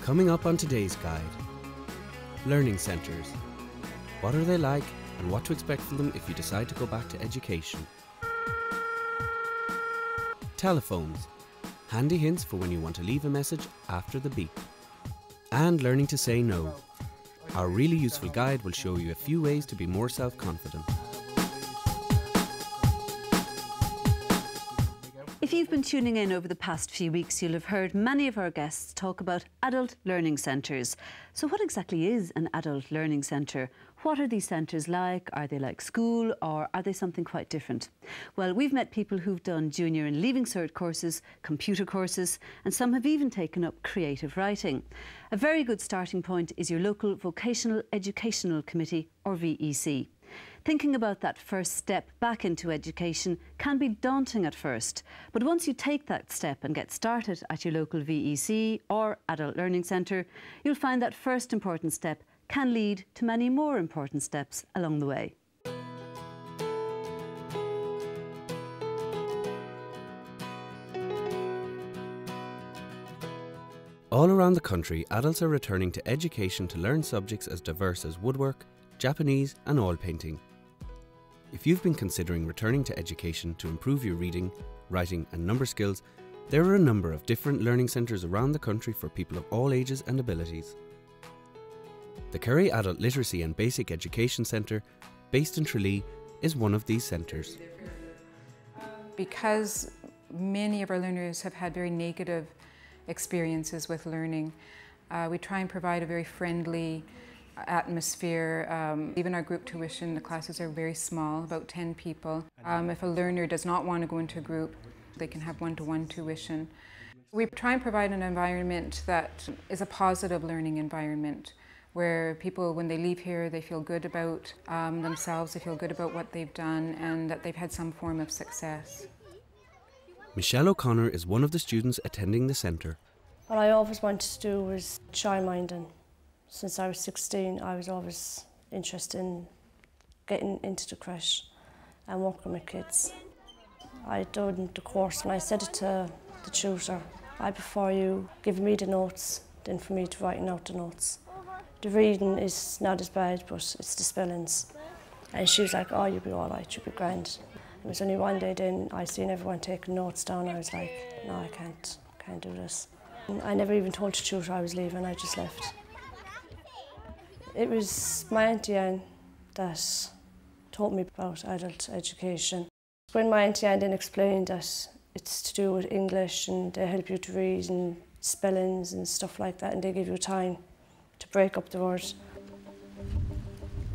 Coming up on today's guide, learning centres. What are they like and what to expect from them if you decide to go back to education? Telephones, handy hints for when you want to leave a message after the beep. And learning to say no. Our really useful guide will show you a few ways to be more self-confident. If you've been tuning in over the past few weeks, you'll have heard many of our guests talk about adult learning centres. So what exactly is an adult learning centre? What are these centres like? Are they like school or are they something quite different? Well, we've met people who've done junior and leaving cert courses, computer courses, and some have even taken up creative writing. A very good starting point is your local Vocational Educational Committee, or VEC. Thinking about that first step back into education can be daunting at first, but once you take that step and get started at your local VEC or adult learning centre, you'll find that first important step can lead to many more important steps along the way. All around the country, adults are returning to education to learn subjects as diverse as woodwork, Japanese and oil painting. If you've been considering returning to education to improve your reading, writing and number skills, there are a number of different learning centres around the country for people of all ages and abilities. The Kerry Adult Literacy and Basic Education Centre, based in Tralee, is one of these centres. Because many of our learners have had very negative experiences with learning, we try and provide a very friendly atmosphere. Even our group tuition, the classes are very small, about 10 people. If a learner does not want to go into a group, they can have one-to-one tuition. We try and provide an environment that is a positive learning environment, where people, when they leave here, they feel good about themselves, they feel good about what they've done, and that they've had some form of success. Michelle O'Connor is one of the students attending the centre. What I always wanted to do was childminding. Since I was 16, I was always interested in getting into the creche and working with kids. I'd done the course and I said it to the tutor, I prefer you giving me the notes than for me to writing out the notes. The reading is not as bad, but it's the spellings. And she was like, oh, you'll be all right, you'll be grand. It was only one day then I seen everyone taking notes down. I was like, no, I can't do this. And I never even told the tutor I was leaving, I just left. It was my Auntie Anne that taught me about adult education. When my Auntie Anne then explained that it's to do with English and they help you to read and spellings and stuff like that, and they give you time to break up the words.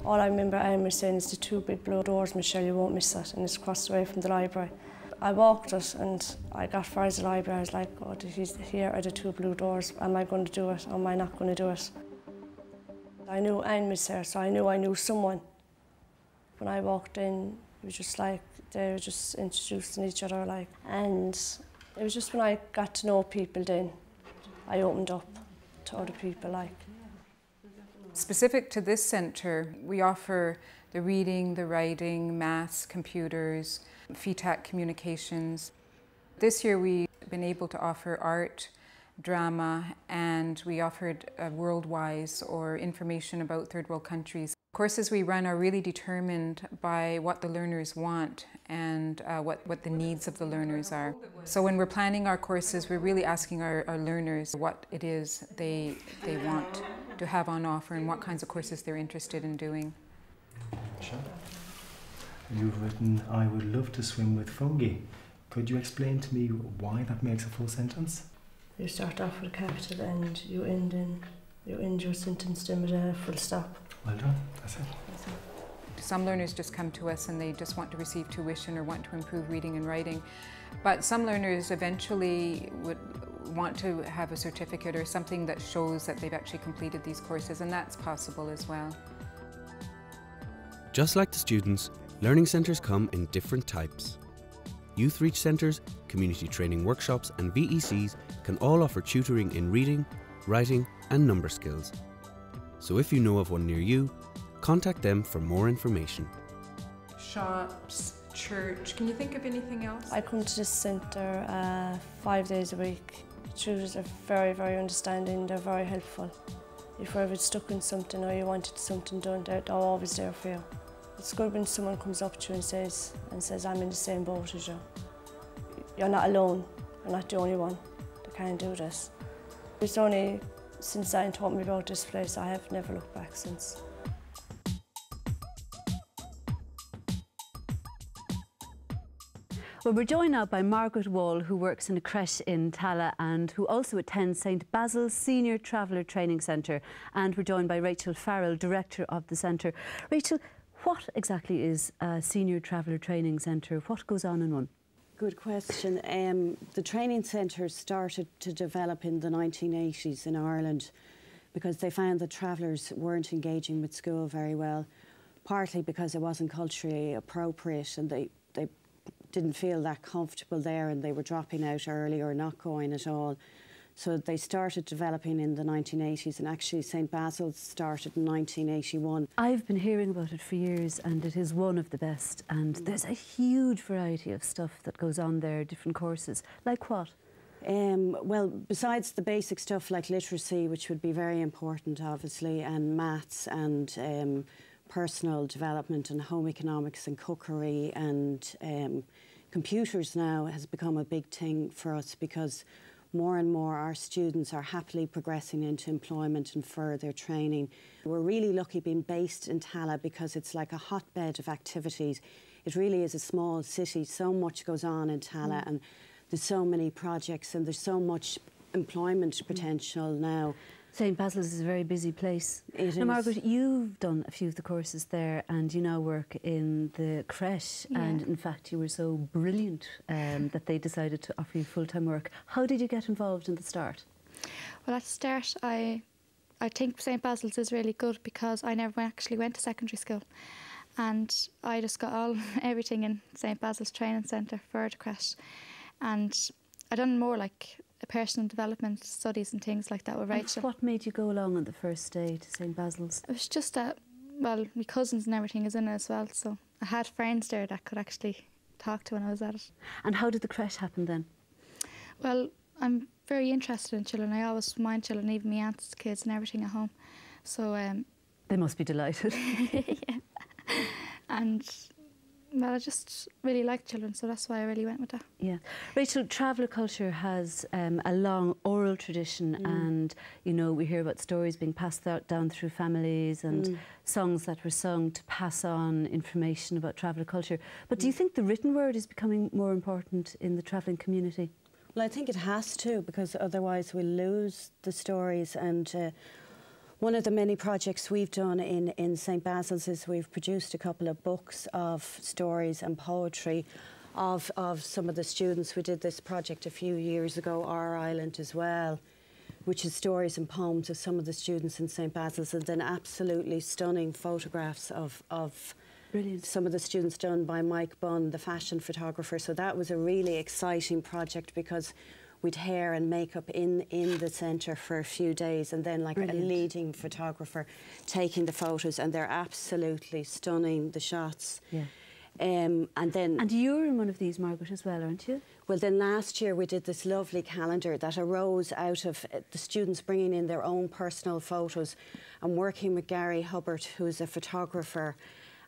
All I remember Anne was saying is the two big blue doors, Michelle, you won't miss that, and it's across the way from the library. I walked it and I got far as the library. I was like, oh, here are the two blue doors. Am I going to do it or am I not going to do it? I knew Anne was there, so I knew someone. When I walked in, it was just like they were just introducing each other, like. And it was just when I got to know people then, I opened up to other people, like. Specific to this centre, we offer the reading, the writing, maths, computers, FETAC communications. This year we've been able to offer art, drama, and we offered Worldwise, or information about third world countries. Courses we run are really determined by what the learners want and what the needs of the learners are. So when we're planning our courses, we're really asking our learners what it is they want to have on offer and what kinds of courses they're interested in doing. Sure. You've written, I would love to swim with fungi. Could you explain to me why that makes a full sentence? You start off with a capital and you end your sentence then with a full stop. Well done, that's it. Some learners just come to us and they just want to receive tuition or want to improve reading and writing. But some learners eventually would want to have a certificate or something that shows that they've actually completed these courses, and that's possible as well. Just like the students, learning centres come in different types. Youth Reach centres, community training workshops and VECs can all offer tutoring in reading, writing and number skills. So if you know of one near you, contact them for more information. Shops, church, can you think of anything else? I come to this centre 5 days a week, tutors are very, very understanding, they're very helpful. If you're ever stuck in something or you wanted something done, they're always there for you. It's good when someone comes up to you and says, I'm in the same boat as you. You're not alone, you're not the only one that can't do this. It's only since Diane taught me about this place, I have never looked back since. Well, we're joined now by Margaret Wall, who works in a creche in Tallaght and who also attends St Basil's Senior Traveller Training Centre. And we're joined by Rachel Farrell, Director of the centre. Rachel, what exactly is a Senior Traveller Training Centre? What goes on in one? Good question. The training centre started to develop in the 1980s in Ireland because they found that travellers weren't engaging with school very well, partly because it wasn't culturally appropriate and they didn't feel that comfortable there and they were dropping out early or not going at all. So they started developing in the 1980s, and actually St Basil's started in 1981. I've been hearing about it for years and it is one of the best, and there's a huge variety of stuff that goes on there, different courses. Like what? Well, besides the basic stuff like literacy, which would be very important obviously, and maths and personal development and home economics and cookery and computers now has become a big thing for us because more and more our students are happily progressing into employment and further training. We're really lucky being based in Tallaght because it's like a hotbed of activities. It really is a small city. So much goes on in Tallaght and there's so many projects and there's so much employment potential now. St Basil's is a very busy place. It is. Now, Margaret, you've done a few of the courses there and you now work in the creche, and in fact you were so brilliant that they decided to offer you full-time work. How did you get involved in the start? Well, at the start I think St Basil's is really good because I never actually went to secondary school, and I just got everything in St Basil's Training Centre for the creche, and I done more like personal development studies and things like that with Rachel. What made you go along on the first day to St Basil's? It was just that, well, my cousins and everything is in it as well, so I had friends there that could actually talk to when I was at it. And how did the creche happen then? Well, I'm very interested in children. I always mind children, even my aunt's kids and everything at home. So they must be delighted. yeah. And well, I just really like children, so that's why I really went with that. Yeah. Rachel, traveller culture has a long oral tradition and, you know, we hear about stories being passed down through families and songs that were sung to pass on information about traveller culture. But do you think the written word is becoming more important in the travelling community? Well, I think it has to, because otherwise we'll lose the stories. And one of the many projects we've done in St Basil's is we've produced a couple of books of stories and poetry of some of the students. We did this project a few years ago, Our Island as well, which is stories and poems of some of the students in St Basil's, and then absolutely stunning photographs of Brilliant. Some of the students done by Mike Bunn, the fashion photographer. So that was a really exciting project because we'd hair and makeup in the centre for a few days, and then like Brilliant. a leading photographer taking the photos, and they're absolutely stunning, the shots. Yeah. And you're in one of these, Margaret, as well, aren't you? Well, then last year we did this lovely calendar that arose out of the students bringing in their own personal photos and working with Gary Hubbard, who's a photographer.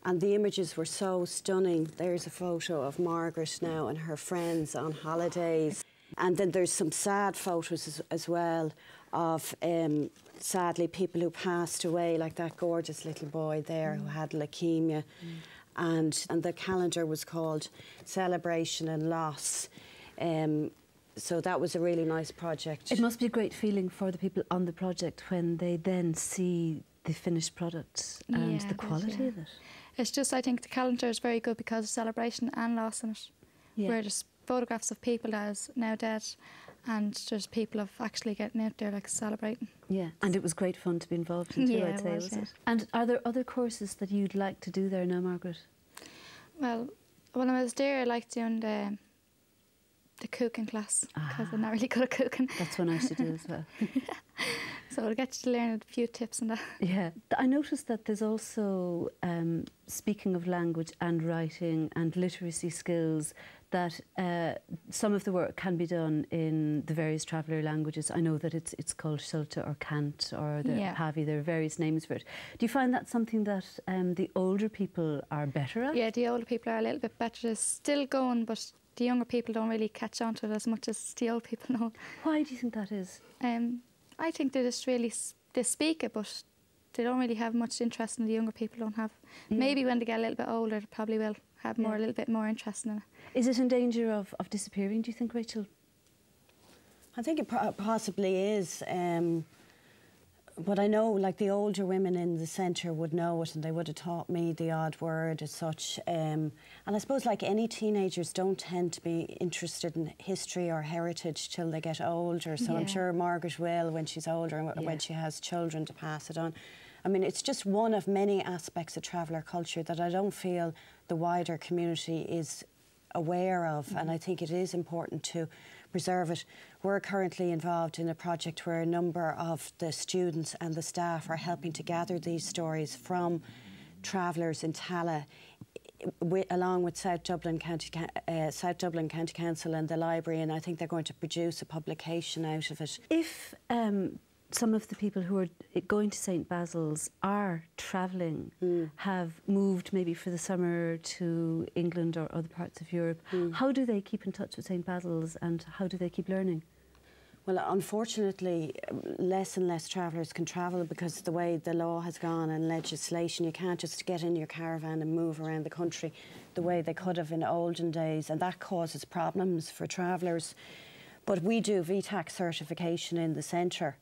And the images were so stunning. There's a photo of Margaret now and her friends on holidays. And then there's some sad photos as well of, sadly, people who passed away, like that gorgeous little boy there who had leukemia. And the calendar was called Celebration and Loss. So that was a really nice project. It must be a great feeling for the people on the project when they then see the finished product and the quality of it. It's just, I think the calendar is very good because of celebration and loss in it. Yeah. Where there's photographs of people that is now dead, and there's people of actually getting out there like celebrating. Yeah, and it was great fun to be involved in too, Yeah, I'd say, it was, was yeah. it? And are there other courses that you'd like to do there now, Margaret? Well, when I was there, I liked doing the cooking class because I'm not really good at cooking. That's one I should do as well. So I'll get to learn a few tips on that. Yeah, I noticed that there's also speaking of language and writing and literacy skills. that some of the work can be done in the various traveller languages. I know that it's called Shulte or Cant or the Pavi. There are various names for it. Do you find that something that the older people are better at? Yeah, the older people are a little bit better. It's still going, but the younger people don't really catch on to it as much as the old people know. Why do you think that is? I think they just really they speak it, but they don't really have much interest in the younger people don't have. Yeah. Maybe when they get a little bit older, they probably will have a little bit more interest in it. Is it in danger of disappearing, do you think, Rachel? I think it possibly is. But I know, like, the older women in the centre would know it and they would have taught me the odd word as such. And I suppose, like, any teenagers don't tend to be interested in history or heritage till they get older. So I'm sure Margaret will when she's older and when she has children to pass it on. I mean, it's just one of many aspects of traveller culture that I don't feel the wider community is aware of, and I think it is important to preserve it. We're currently involved in a project where a number of the students and the staff are helping to gather these stories from travellers in Tallaght, along with South Dublin County Council and the library, and I think they're going to produce a publication out of it. If some of the people who are going to St Basil's are travelling, have moved maybe for the summer to England or other parts of Europe, how do they keep in touch with St Basil's and how do they keep learning? Well, unfortunately, less and less travellers can travel because the way the law has gone and legislation, you can't just get in your caravan and move around the country the way they could have in olden days, and that causes problems for travellers. But we do VTAC certification in the centre,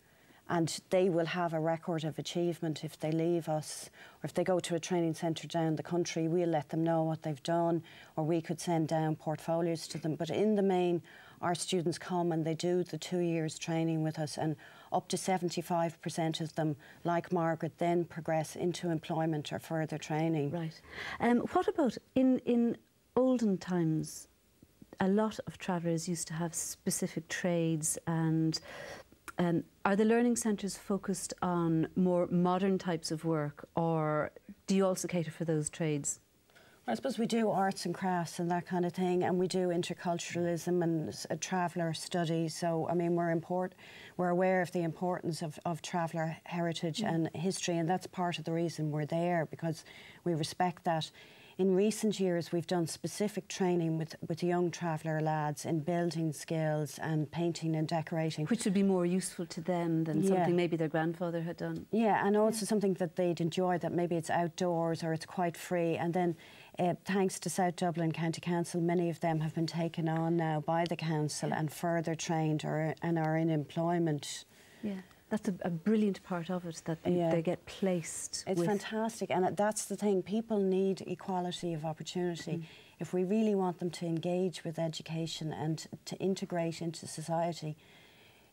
and they will have a record of achievement if they leave us, or if they go to a training centre down the country, we'll let them know what they've done, or we could send down portfolios to them. But in the main, our students come and they do the 2 years training with us, and up to 75% of them, like Margaret, then progress into employment or further training. Right. What about in olden times? A lot of travellers used to have specific trades, and are the learning centres focused on more modern types of work, or do you also cater for those trades? I suppose we do arts and crafts and that kind of thing, and we do interculturalism and traveller studies. So, I mean, we're aware of the importance of traveller heritage and history, and that's part of the reason we're there, because we respect that. In recent years, we've done specific training with young traveller lads in building skills and painting and decorating. Which would be more useful to them than something maybe their grandfather had done. Yeah, and also something that they'd enjoy, that maybe it's outdoors or it's quite free. And then, thanks to South Dublin County Council, many of them have been taken on now by the council and further trained and are in employment. Yeah. That's a brilliant part of it, that they get placed. It's fantastic, and that's the thing. People need equality of opportunity. If we really want them to engage with education and to integrate into society,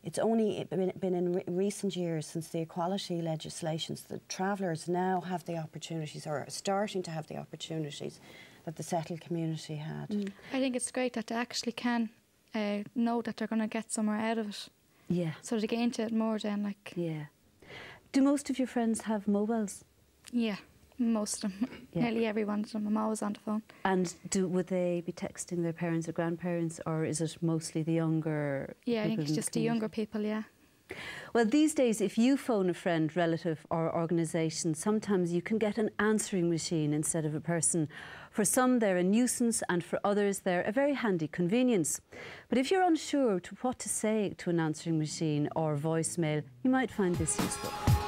it's only been in recent years, since the equality legislations, that travellers now have the opportunities, or are starting to have the opportunities that the settled community had. I think it's great that they actually can know that they're going to get somewhere out of it. Yeah. So they get into it more then, like. Yeah. Do most of your friends have mobiles? Yeah, most of them. Nearly every one of them. I'm always on the phone. And would they be texting their parents or grandparents, or is it mostly the younger people? Yeah, I think it's just the younger people, yeah. Well, these days, if you phone a friend, relative or organisation, sometimes you can get an answering machine instead of a person. For some, they're a nuisance, and for others, they're a very handy convenience. But if you're unsure to what to say to an answering machine or voicemail, you might find this useful.